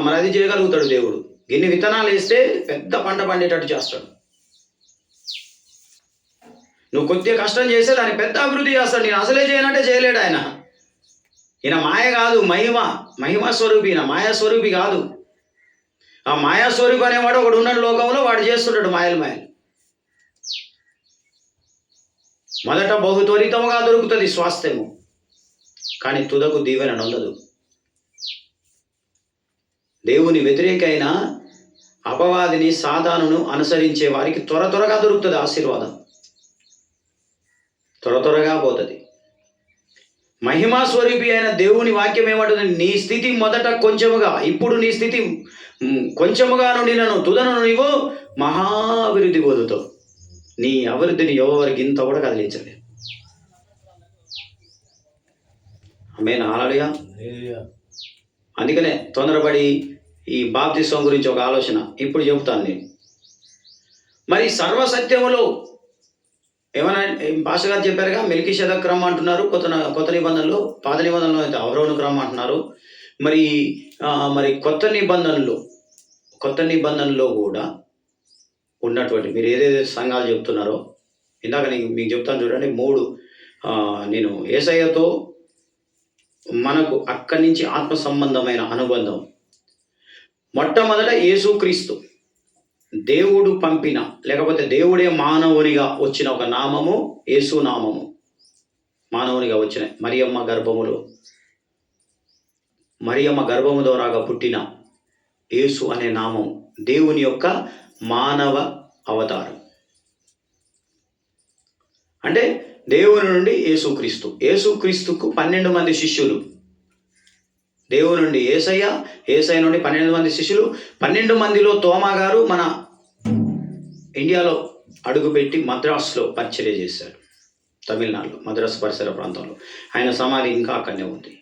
S1: మరి అది చేయగలుగుతాడు దేవుడు. ఇన్ని విత్తనాలు వేస్తే పెద్ద పంట పండేటట్టు చేస్తాడు. నువ్వు కొద్దిగా కష్టం చేస్తే దాన్ని పెద్ద అభివృద్ధి చేస్తాడు. నేను అసలే చేయనంటే చేయలేడు ఆయన. ఈయన మాయ కాదు, మహిమ స్వరూపి. ఈయన మాయాస్వరూపి కాదు. ఆ మాయాస్వరూపి అనేవాడు ఒకడు ఉన్నాడు లోకంలో, వాడు చేస్తుంటాడు మాయలు. మొదట బహు త్వరితముగా దొరుకుతుంది స్వాస్థ్యము, కానీ తుదకు దీవెన నొందదు. దేవుని వ్యతిరేకైన అపవాదిని సాతానును అనుసరించే వారికి త్వరగా దొరుకుతుంది ఆశీర్వాదం, త్వరగా పోతుంది. మహిమా స్వరూపి అయిన దేవుని వాక్యం ఏమంటుంది, నీ స్థితి మొదట కొంచెముగా, ఇప్పుడు నీ స్థితి కొంచెముగా నుండి నన్ను తుదను నీవు మహాభివృద్ధి పొందుతావు. నీ అభివృద్ధిని ఎవరికి ఇంత కూడా కదిలించలేదు. ఆమేన్, హల్లెలూయా. అందుకనే తొందరపడి ఈ బాప్తిస్వం గురించి ఒక ఆలోచన ఇప్పుడు చెబుతాను నేను. మరి సర్వసత్యములో ఏమన్నా భాష గారు చెప్పారుగా, మెల్కీషెదెకు క్రమం అంటున్నారు కొత్త నిబంధనలో, పాత నిబంధనలో అయితే అహరోను క్రమం అంటున్నారు. మరి కొత్త నిబంధనలో కూడా ఉన్నటువంటి మీరు ఏదేదో సంఘాలు చెప్తున్నారో, ఇందాక మీకు చెప్తాను చూడండి. 3 నేను యేసయ్యతో మనకు అక్కడి నుంచి ఆత్మ సంబంధమైన అనుబంధం. మొట్టమొదట యేసుక్రీస్తు దేవుడు పంపిన, లేకపోతే దేవుడే మానవునిగా వచ్చిన ఒక నామము యేసు నామము. మానవునిగా వచ్చిన మరియమ్మ గర్భము ద్వారాగా పుట్టిన యేసు అనే నామం దేవుని యొక్క మానవ అవతారం. అంటే దేవుని నుండి యేసుక్రీస్తుకు 12 మంది శిష్యులు. దేవుని నుండి యేసయ్య నుండి 12 మంది శిష్యులు. 12 మందిలో తోమా గారు మన ఇండియాలో అడుగుపెట్టి మద్రాసులో పరిచర్య చేశాడు. తమిళనాడులో మద్రాసు పరిసర ప్రాంతంలో ఆయన సమాధి ఇంకా అక్కడనే ఉంది.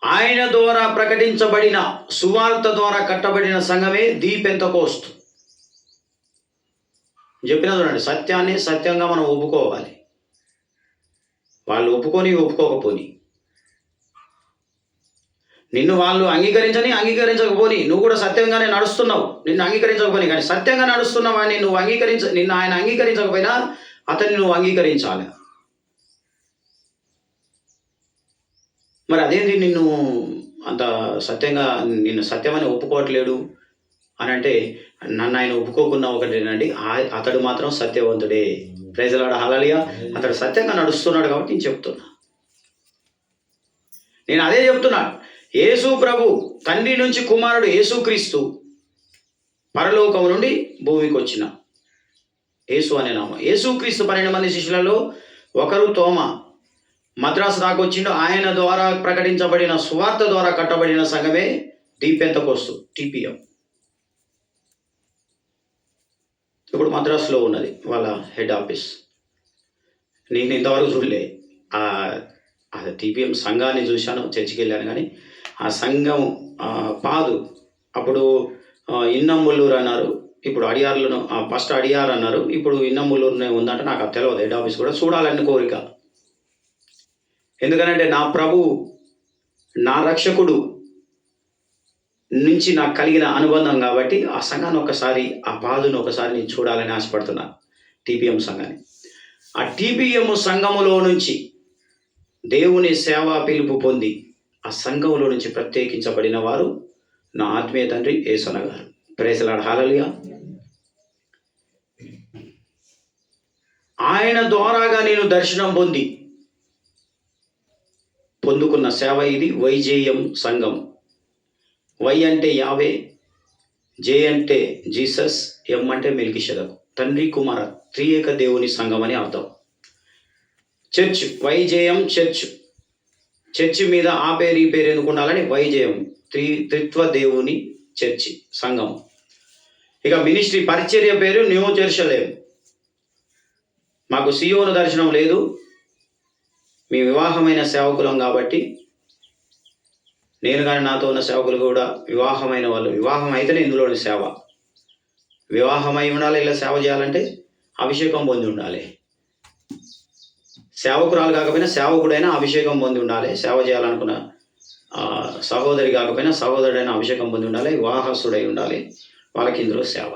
S1: ఆయన ద్వారా ప్రకటించబడిన సువార్త ద్వారా కట్టబడిన సంఘమే ది పెంతెకోస్తు. చెప్పిన చూడండి, సత్యాన్ని సత్యంగా మనం ఒప్పుకోవాలి. వాళ్ళు ఒప్పుకోకపోని, నిన్ను వాళ్ళు అంగీకరించకపోని, నువ్వు కూడా సత్యంగానే నడుస్తున్నావు. నిన్ను అంగీకరించకపోని, కానీ సత్యంగా నడుస్తున్నావు అని నువ్వు నిన్ను ఆయన అంగీకరించకపోయినా అతన్ని నువ్వు అంగీకరించాలి. మరి అదేంటి నిన్ను అంత సత్యంగా, నిన్ను సత్యమని ఒప్పుకోవట్లేడు అని అంటే, నన్ను ఆయన ఒప్పుకోకున్నా ఒకటేనండి, అతడు మాత్రం సత్యవంతుడే. ప్రైజ్ ది లార్డ్, హల్లెలూయా. అతడు సత్యంగా నడుస్తున్నాడు కాబట్టి నేను చెప్తున్నా. నేను అదే చెప్తున్నాను. యేసు ప్రభు తండ్రి నుంచి కుమారుడు యేసుక్రీస్తు పరలోకం నుండి భూమికి వచ్చిన యేసు అనే నామం. యేసుక్రీస్తు 12 మంది శిష్యులలో ఒకరు తోమా. మద్రాసు దాకా వచ్చిండు. ఆయన ద్వారా ప్రకటించబడిన సువార్త ద్వారా కట్టబడిన సంఘమే ది పెంతెకోస్తు, టీపీఎం. ఇప్పుడు మద్రాసులో ఉన్నది వాళ్ళ హెడ్ ఆఫీస్. నేను ఇంతవరకు చూడలే అది టీపీఎం సంఘాన్ని చూశాను, చర్చికి వెళ్ళాను, కానీ ఆ సంఘం పాదు. అప్పుడు ఇన్నముల్లూరు అన్నారు, ఇప్పుడు అడియార్లను, ఫస్ట్ అడియార్ అన్నారు, ఇప్పుడు ఇన్నముల్లూరునే ఉందంటే నాకు అది తెలియదు. హెడ్ ఆఫీస్ కూడా చూడాలని కోరిక. ఎందుకనంటే నా ప్రభు, నా రక్షకుడు నుంచి నాకు కలిగిన అనుబంధం కాబట్టి ఆ సంఘాన్ని ఒకసారి, ఆ పాదును ఒకసారి నేను చూడాలని ఆశపడుతున్నాను, టీపీఎం సంఘాన్ని. ఆ టీపీఎం సంఘములో నుంచి దేవుని సేవా పిలుపు పొంది ఆ సంఘములో నుంచి ప్రత్యేకించబడిన వారు నా ఆత్మీయ తండ్రి యేసన్న గారు. ప్రైజ్ ది లార్డ్, హల్లెలూయా. ఆయన ద్వారాగా నేను దర్శనం పొందుకున్న సేవ ఇది. వైజేయం సంఘం. వై అంటే యావే, జే అంటే జీసస్, ఎం అంటే మెల్కీషెదకు, తండ్రి కుమార త్రియేక దేవుని సంఘం అని అర్థం. Church, వైజేయం church. చర్చి మీద ఆ పేరు ఈ పేరు ఎందుకు ఉండాలని వైజేయం, త్రిత్వ దేవుని చర్చి సంఘం. ఇక మినిస్ట్రీ పరిచర్య పేరు న్యూ జెరూసలేం. మాకు సియోను దర్శనం లేదు, మీ వివాహమైన సేవకులం కాబట్టి, నేను కానీ నాతో ఉన్న సేవకులు కూడా వివాహమైన వాళ్ళు. వివాహం అయితేనే ఇందులోని సేవ. వివాహమై ఉండాలి, ఇలా సేవ చేయాలంటే అభిషేకం పొంది ఉండాలి. సేవకురాలు కాకపోయినా సేవకుడైనా అభిషేకం పొంది ఉండాలి. సేవ చేయాలనుకున్న సహోదరి కాకపోయినా సహోదరుడైనా అభిషేకం పొంది ఉండాలి. వివాహస్తుడై ఉండాలి. వాళ్ళకి ఇందులో సేవ.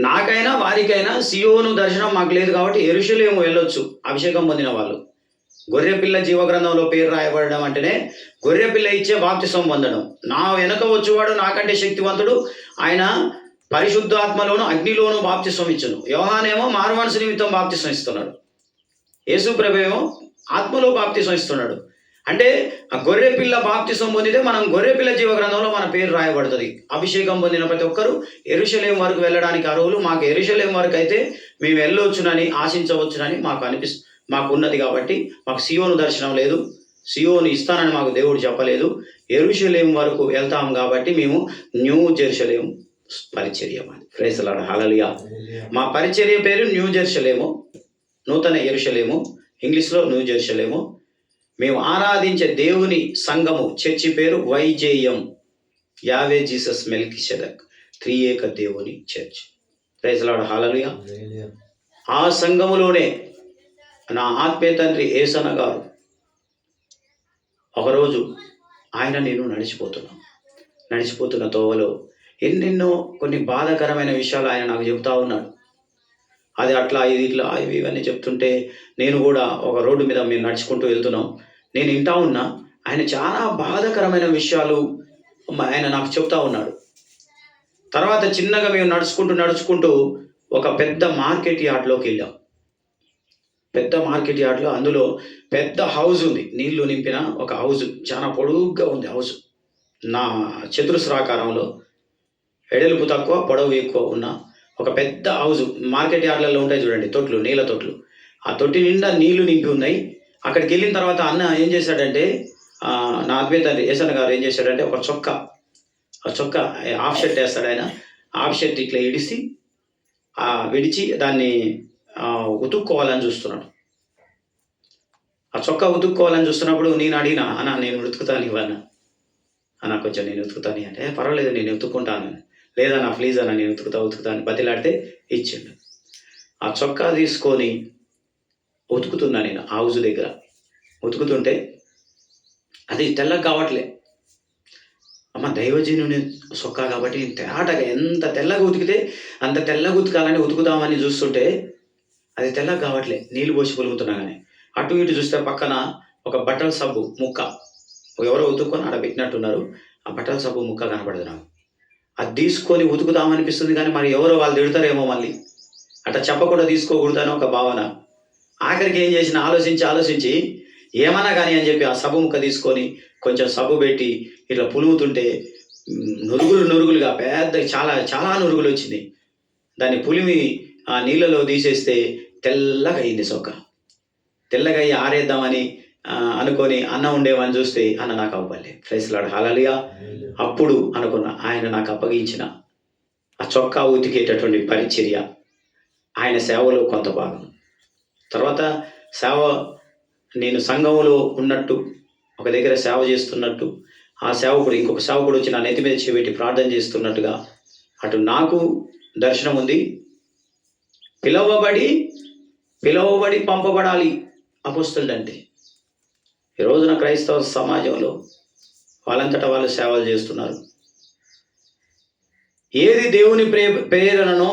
S1: నాకైనా వారికైనా సియోను దర్శనం మాకు లేదు కాబట్టి యెరూషలేము వెళ్ళొచ్చు అభిషేకం పొందిన వాళ్ళు. గొర్రెపిల్ల జీవగ్రంథంలో పేరు రాయబడడం అంటేనే గొర్రెపిల్ల ఇచ్చే బాప్తిసం పొందడం. నా వెనుక వచ్చేవాడు నాకంటే శక్తివంతుడు, ఆయన పరిశుద్ధాత్మలోను అగ్నిలోను బాప్తిసం ఇచ్చును. యోహానేమో మారుమనసు నిమిత్తం బాప్తిసం ఇస్తున్నాడు, యేసు ప్రభువేమో ఆత్మలో బాప్తిసం ఇస్తున్నాడు. అంటే ఆ గొర్రెపిల్ల బాప్తిసం పొందితే మనం గొర్రెపిల్ల జీవగ్రంథంలో మన పేరు రాయబడుతుంది. అభిషేకం పొందిన ప్రతి ఒక్కరూ యెరూషలేము వరకు వెళ్ళడానికి అర్హులు. మాకు యెరూషలేము వరకు అయితే మేము వెళ్ళవచ్చునని ఆశించవచ్చునని మాకు ఉన్నది కాబట్టి మాకు సియోను దర్శనం లేదు. సియోను ఇస్తానని మాకు దేవుడు చెప్పలేదు. యెరూషలేము వరకు వెళ్తాం కాబట్టి మేము న్యూ జెరూసలేం పరిచర్య. ప్రైజ్ ది లార్డ్, హల్లెలూయా. మా పరిచర్య పేరు న్యూ జెరూసలేము, నూతన యెరూషలేము, ఇంగ్లీష్లో న్యూ జెరూసలేము. మేము ఆరాధించే దేవుని సంఘము చర్చి పేరు వైజేయం, యావే జీసస్ మెల్కీషెదక్, త్రియేక దేవుని చర్చ్. ప్రైజ్ ది లార్డ్, హల్లెలూయా. ఆ సంఘములోనే నా ఆత్మీయ తండ్రి యేసన్న గారు ఒకరోజు నేను నడిచిపోతున్న తోవలో ఎన్నెన్నో కొన్ని బాధాకరమైన విషయాలు ఆయన నాకు చెబుతా ఉన్నాడు. అది అట్లా, ఇది ఇట్లా, ఇవన్నీ చెప్తుంటే నేను కూడా ఒక రోడ్డు మీద మేము నడుచుకుంటూ వెళ్తున్నాం. నేను వింటా ఉన్నా, ఆయన చాలా బాధాకరమైన విషయాలు ఆయన నాకు చెప్తా ఉన్నాడు. తర్వాత చిన్నగా మేము నడుచుకుంటూ ఒక పెద్ద మార్కెట్ యార్డ్లోకి వెళ్ళాం. పెద్ద మార్కెట్ యార్డ్లో అందులో పెద్ద హౌస్ ఉంది, నీళ్లు నింపిన ఒక హౌస్, చాలా పొడుగ్గా ఉంది హౌస్. నా చతురస్రాకారంలో ఎడల్పు తక్కువ పొడవు ఎక్కువ ఉన్న ఒక పెద్ద హౌస్. మార్కెట్ యార్డ్లలో ఉంటాయి చూడండి తొట్లు, నీళ్ళ తొట్లు. ఆ తొట్టి నిండా నీళ్లు నింపి ఉన్నాయి. అక్కడికి వెళ్ళిన తర్వాత అన్న ఏం చేశాడంటే, నా ఆత్మీయ తండ్రి యేసన్న గారు ఏం చేశాడంటే, ఒక చొక్కా హాఫ్ షర్ట్ వేస్తాడు ఆయన. హాఫ్ షర్ట్ ఇట్లా విడిచి దాన్ని ఉతుక్కోవాలని చూస్తున్నాడు. ఆ చొక్కా ఉతుక్కోవాలని చూస్తున్నప్పుడు నేను అడిగిన, అన్న నేను ఉతుకుతాను ఇవన్నా, అన్న కొంచెం నేను ఉతుకుతాను అంటే, పర్వాలేదు నేను ఉతుక్కుంటాను. లేదన్నా ప్లీజ్ అన్న నేను ఉతుకుతాను బతిలాడితే ఇచ్చిండు. ఆ చొక్కా తీసుకొని ఉతుకుతున్నా నేను హౌస్ దగ్గర. ఉతుకుతుంటే అది తెల్లగా కావట్లే. అమ్మ దైవజనుని చొక్కా కాబట్టి తేటగా ఎంత తెల్లగా ఉతికితే అంత తెల్లగా ఉతకాలని ఉతుకుదామని చూస్తుంటే అది తెల్లగా కావట్లే. నీళ్ళు పోసి పొలుగుతున్నా కానీ అటు ఇటు చూస్తే పక్కన ఒక బట్టల సబ్బు ముక్క ఎవరో ఉతుక్కొని ఆడ పెట్టినట్టున్నారు. ఆ బట్టల సబ్బు ముక్క కనపడదు నాకు. అది తీసుకొని ఉతుకుదామనిపిస్తుంది కానీ మరి ఎవరో వాళ్ళు తిడతారేమో, మళ్ళీ అట్లా చెప్పకుండా తీసుకోకూడదని ఒక భావన. ఆఖరికి ఏం చేసిన ఆలోచించి ఏమన్నా కానీ అని చెప్పి ఆ సబ్బు ముక్క తీసుకొని కొంచెం సబ్బు పెట్టి ఇట్లా పులుగుతుంటే నురుగులుగా పెద్ద చాలా నురుగులు వచ్చింది. దాన్ని పులిమి ఆ నీళ్ళలో తీసేస్తే తెల్లగా అయింది చొక్కా. తెల్లగా అయ్యి ఆరేద్దామని అనుకొని అన్న ఉండేవని చూస్తే అన్న నాకు అవ్వాలి. ప్రైజ్ లార్డ్, హల్లెలూయా. అప్పుడు అనుకున్న ఆయన నాకు అప్పగించిన ఆ చొక్కా ఉతికేటటువంటి పరిచర్య, ఆయన సేవలో కొంత భాగం. తర్వాత సేవ, నేను సంఘంలో ఉన్నట్టు ఒక దగ్గర సేవ చేస్తున్నట్టు, ఆ సేవకుడు ఇంకొక సేవకుడు వచ్చి నా నెత్తి మీద చేపెట్టి ప్రార్థన చేస్తున్నట్టుగా అటు నాకు దర్శనం ఉంది. పిలవబడి పంపబడాలి అపొస్తలుడు అంటే. ఈ రోజున క్రైస్తవ సమాజంలో వాళ్ళంతటా వాళ్ళు సేవలు చేస్తున్నారు. ఏది దేవుని ప్రేరణనో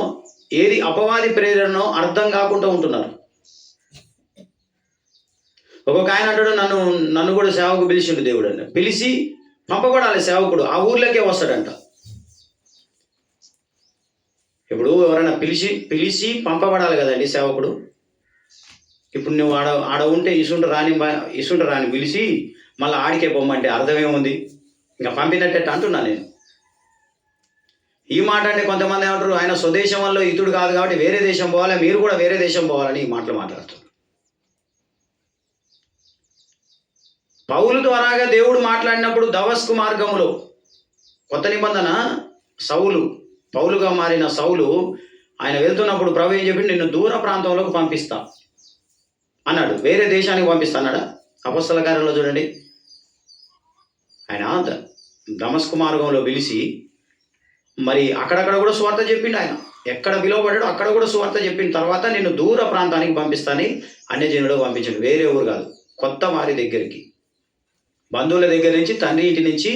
S1: ఏది అపవాది ప్రేరణనో అర్థం కాకుండా ఉంటున్నారు. ఒక్కొక్క ఆయన అంటాడు, నన్ను కూడా సేవకు పిలిచిండు దేవుడు అని. పిలిచి పంపబడాలి సేవకుడు, ఆ ఊర్లోకే వస్తాడంట. ఇప్పుడు ఎవరైనా పిలిచి పంపబడాలి కదండి సేవకుడు. ఇప్పుడు నువ్వు ఆడ ఉంటే ఇసుంట రాని పిలిచి మళ్ళీ ఆడికే పొమ్మంటే అర్థమేముంది? ఇంకా పంపినట్టే అంటున్నా నేను. ఈ మాట అంటే కొంతమంది ఏమంటారు, ఆయన స్వదేశం వల్ల ఇతుడు కాదు కాబట్టి వేరే దేశం పోవాలి, మీరు కూడా వేరే దేశం పోవాలని ఈ మాటలు మాట్లాడుతారు. పౌలు ద్వారాగా దేవుడు మాట్లాడినప్పుడు దమస్కు మార్గములో కొత్త నిబంధన పౌలుగా మారిన సౌలు ఆయన వెళ్తున్నప్పుడు ప్రభు ఏం చెప్పి, నిన్ను దూర ప్రాంతంలోకి పంపిస్తా అన్నాడు. వేరే దేశానికి పంపిస్తా అన్నాడా? అపొస్తల కార్యంలో చూడండి, ఆయన దమస్కు మార్గంలో పిలిచి మరి అక్కడక్కడ కూడా సువార్త చెప్పిండు. ఆయన ఎక్కడ పిలువబడ్డాడో అక్కడ కూడా సువార్త చెప్పిన తర్వాత నిన్ను దూర ప్రాంతానికి పంపిస్తానని అన్యజనుడు పంపించాడు. వేరే ఊరు కాదు, కొత్త వారి దగ్గరికి, బంధువుల దగ్గర నుంచి, తండ్రి ఇంటి నుంచి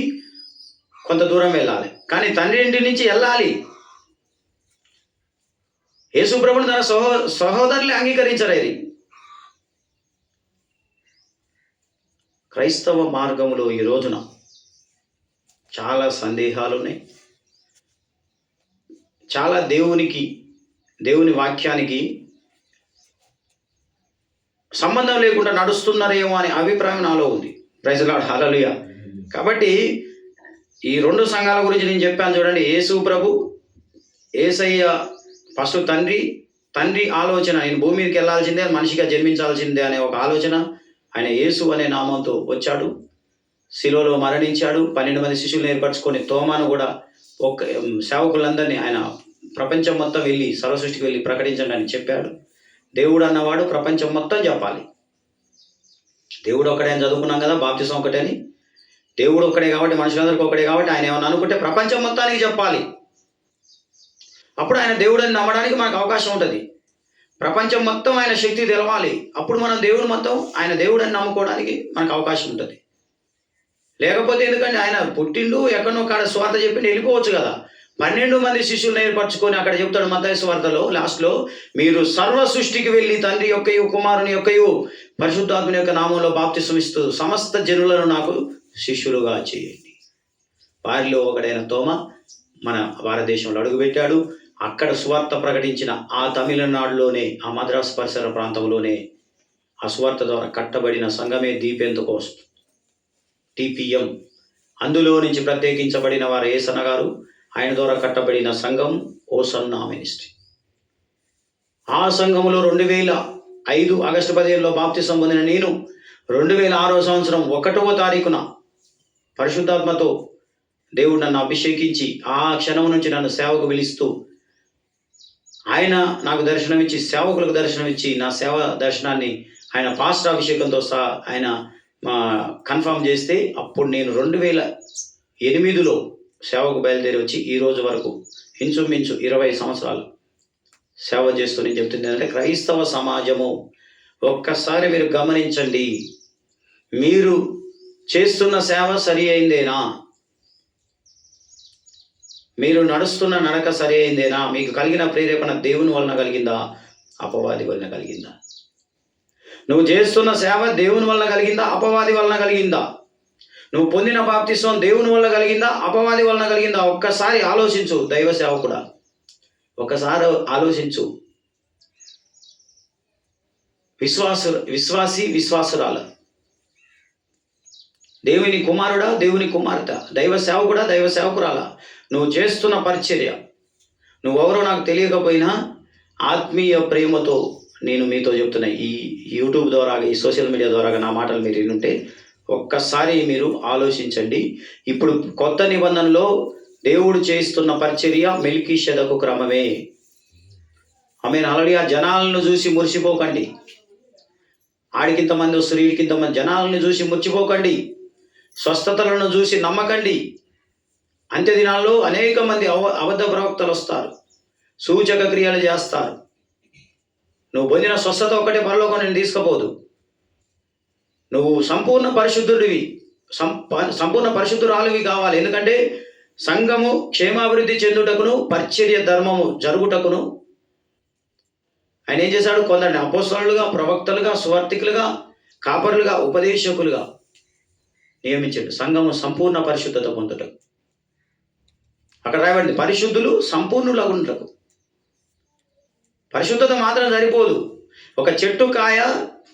S1: కొంత దూరం వెళ్ళాలి. కానీ తండ్రి ఇంటి నుంచి వెళ్ళాలి. యేసు ప్రభువును తన సహోదరులే అంగీకరించరు. ఇది క్రైస్తవ మార్గంలో ఈ రోజున చాలా సందేహాలు ఉన్నాయి. చాలా దేవుని వాక్యానికి సంబంధం లేకుండా నడుస్తున్నారేమో అనే అభిప్రాయం నాలో ఉంది. ప్రైజ్ లార్డ్, హల్లెలూయా. కాబట్టి ఈ రెండు సంఘాల గురించి నేను చెప్పాను చూడండి. యేసు ప్రభు, యేసయ్య ఫస్ట్ తండ్రి ఆలోచన, నేను భూమి మీదకి వెళ్ళాల్సిందే, మనిషిగా జన్మించాల్సిందే అనే ఒక ఆలోచన. ఆయన యేసు అనే నామంతో వచ్చాడు, శిలువలో మరణించాడు, 12 మంది శిష్యులను ఏర్పరచుకొని తోమాను కూడా సేవకులందరినీ ఆయన ప్రపంచం మొత్తం వెళ్ళి, సర్వసృష్టికి వెళ్ళి ప్రకటించండి అని చెప్పాడు. దేవుడు అన్నవాడు ప్రపంచం మొత్తం చెప్పాలి. దేవుడు ఒక్కడే అని చదువుకున్నాం కదా, బాప్తిసం ఒకటే అని. దేవుడు ఒక్కడే కాబట్టి, మనుషులందరికీ ఒకటే కాబట్టి ఆయన ఏమన్నా అనుకుంటే ప్రపంచం మొత్తానికి చెప్పాలి. అప్పుడు ఆయన దేవుడు అని నమ్మడానికి మనకు అవకాశం ఉంటుంది. ప్రపంచం మొత్తం ఆయన శక్తి తెలవాలి. అప్పుడు మనం దేవుడు మొత్తం ఆయన దేవుడు అని నమ్ముకోవడానికి మనకు అవకాశం ఉంటుంది. లేకపోతే ఎందుకంటే ఆయన పుట్టిండు, ఎక్కడో కాడ స్వార్థ చెప్పిండు, వెళ్ళిపోవచ్చు కదా. 12 మంది శిష్యులను ఏర్పరచుకొని అక్కడ చెప్తాడు మత్తయి సువార్తలో లాస్ట్లో, మీరు సర్వ సృష్టికి వెళ్ళి తండ్రి యొక్కయు కుమారుని యొక్కయు పరిశుద్ధాత్మని యొక్క నామంలో బాప్తిసం ఇస్తూ సమస్త జనులను నాకు శిష్యులుగా చేయండి. వారిలో ఒకడైన తోమ మన భారతదేశంలో అడుగుపెట్టాడు. అక్కడ సువార్త ప్రకటించిన ఆ తమిళనాడులోనే, ఆ మద్రాసు పరిసర ప్రాంతంలోనే ఆ సువార్త ద్వారా కట్టబడిన సంఘమే దీపెంతెకోస్తు, TPM. అందులో నుంచి ప్రత్యేకించబడిన వారు యేసన్న గారు, ఆయన ద్వారా కట్టబడిన సంఘం ఓసన్నా మినిస్ట్రీ. ఆ సంఘములో 2005 ఆగస్టు 15 బాప్తిసం పొందిన నేను 2006 సంవత్సరం 1వ తారీఖున పరిశుద్ధాత్మతో దేవుడు నన్ను అభిషేకించి ఆ క్షణం నుంచి నన్ను సేవకు పిలుస్తూ ఆయన నాకు దర్శనమిచ్చి, సేవకులకు దర్శనమిచ్చి, నా సేవ దర్శనాన్ని ఆయన పాస్టర్ అభిషేకంతో ఆయన కన్ఫర్మ్ చేస్తే అప్పుడు నేను 2008లో సేవకు బయలుదేరి వచ్చి ఈ రోజు వరకు ఇంచుమించు 20 సంవత్సరాలు సేవ చేస్తూ నేను చెప్తుంది ఏంటంటే, క్రైస్తవ సమాజము ఒక్కసారి మీరు గమనించండి. మీరు చేస్తున్న సేవ సరి అయిందేనా? మీరు నడుస్తున్న నడక సరి అయిందేనా? మీకు కలిగిన ప్రేరేపణ దేవుని వలన కలిగిందా, అపవాది వలన కలిగిందా? నువ్వు చేస్తున్న సేవ దేవుని వలన కలిగిందా, అపవాది వలన కలిగిందా? నువ్వు పొందిన బాప్తిసం దేవుని వల్ల కలిగిందా, అపవాది వలన కలిగిందా? ఒక్కసారి ఆలోచించు దైవ సేవకుడా, ఒక్కసారి ఆలోచించు. విశ్వాసురాల, దేవుని కుమారుడా, దేవుని కుమార్తె, దైవ సేవకుడా, దైవ సేవకురాల, నువ్వు చేస్తున్న పరిచర్య నువ్వెవరో నాకు తెలియకపోయినా ఆత్మీయ ప్రేమతో నేను మీతో చెప్తున్నా, ఈ యూట్యూబ్ ద్వారా, ఈ సోషల్ మీడియా ద్వారా నా మాటలు మీరు వినుంటే ఒక్కసారి మీరు ఆలోచించండి. ఇప్పుడు కొత్త నిబంధనలో దేవుడు చేస్తున్న పరిచర్య మెల్కీషెదకు క్రమమే. ఆమె హల్లెలూయా. జనాలను చూసి మురిసిపోకండి. ఆడికింతమంది వస్తారు, వీడికింతమంది, జనాలను చూసి మురిసిపోకండి. స్వస్థతలను చూసి నమ్మకండి. అంత్య దినాల్లో అనేక మంది అబద్ధ ప్రవక్తలు వస్తారు, సూచక క్రియలు చేస్తారు. నువ్వు పొందిన స్వస్థత ఒక్కటే పరలోకం నేను తీసుకుపోదు. నువ్వు సంపూర్ణ పరిశుద్ధుడివి, సంపూర్ణ పరిశుద్ధురాలివి కావాలి. ఎందుకంటే సంఘము క్షేమాభివృద్ధి చెందుటకును, పరిచర్య ధర్మము జరుగుటకును ఆయన ఏం చేశాడు? కొందరిని అపోస్తలులుగా, ప్రవక్తలుగా, సువార్తికులుగా, కాపరులుగా, ఉపదేశకులుగా నియమించాడు. సంఘము సంపూర్ణ పరిశుద్ధత పొందుటకు. అక్కడ రాయబడింది, పరిశుద్ధులు సంపూర్ణులుగా ఉండటకు. పరిశుద్ధత మాత్రం సరిపోదు. ఒక చెట్టు కాయ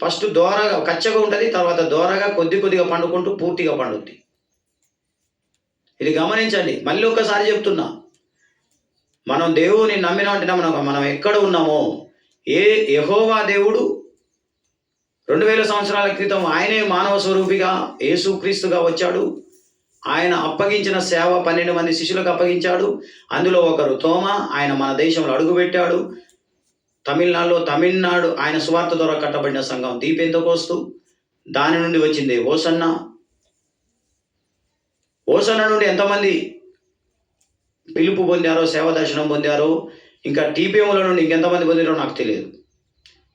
S1: ఫస్ట్ దోరగా కచ్చగా ఉంటుంది, తర్వాత దోరగా కొద్ది కొద్దిగా పండుకుంటూ పూర్తిగా పండుద్ది. ఇది గమనించండి. మళ్ళీ ఒకసారి చెప్తున్నా, మనం దేవుని నమ్మినామంటే మనం ఎక్కడ ఉన్నామో, యెహోవా దేవుడు 2000 సంవత్సరాల క్రితం ఆయనే మానవ స్వరూపిగా యేసుక్రీస్తుగా వచ్చాడు. ఆయన అప్పగించిన సేవ 12 మంది శిష్యులకు అప్పగించాడు. అందులో ఒకరు తోమ. ఆయన మన దేశంలో అడుగుపెట్టాడు. తమిళనాడు ఆయన సువార్త ద్వారా కట్టబడిన సంఘం దీపెంతెకోస్తు. దాని నుండి వచ్చింది హోసన్న. హోసన్న నుండి ఎంతమంది పిలుపు పొందారో, సేవ దర్శనం పొందారో, ఇంకా టీపీఎంల నుండి ఇంకెంతమంది పొందారో నాకు తెలియదు.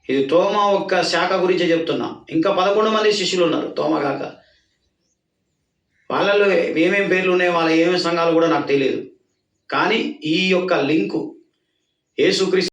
S1: ఇది తోమ ఒక్క శాఖ గురించి చెప్తున్నా. ఇంకా 11 మంది శిష్యులు ఉన్నారు తోమ కాక. వాళ్ళలో ఏమేం పేర్లు ఉన్నాయి, వాళ్ళ ఏమేమి సంఘాలు కూడా నాకు తెలియదు. కానీ ఈ యొక్క లింకు యేసుక్రీస్తు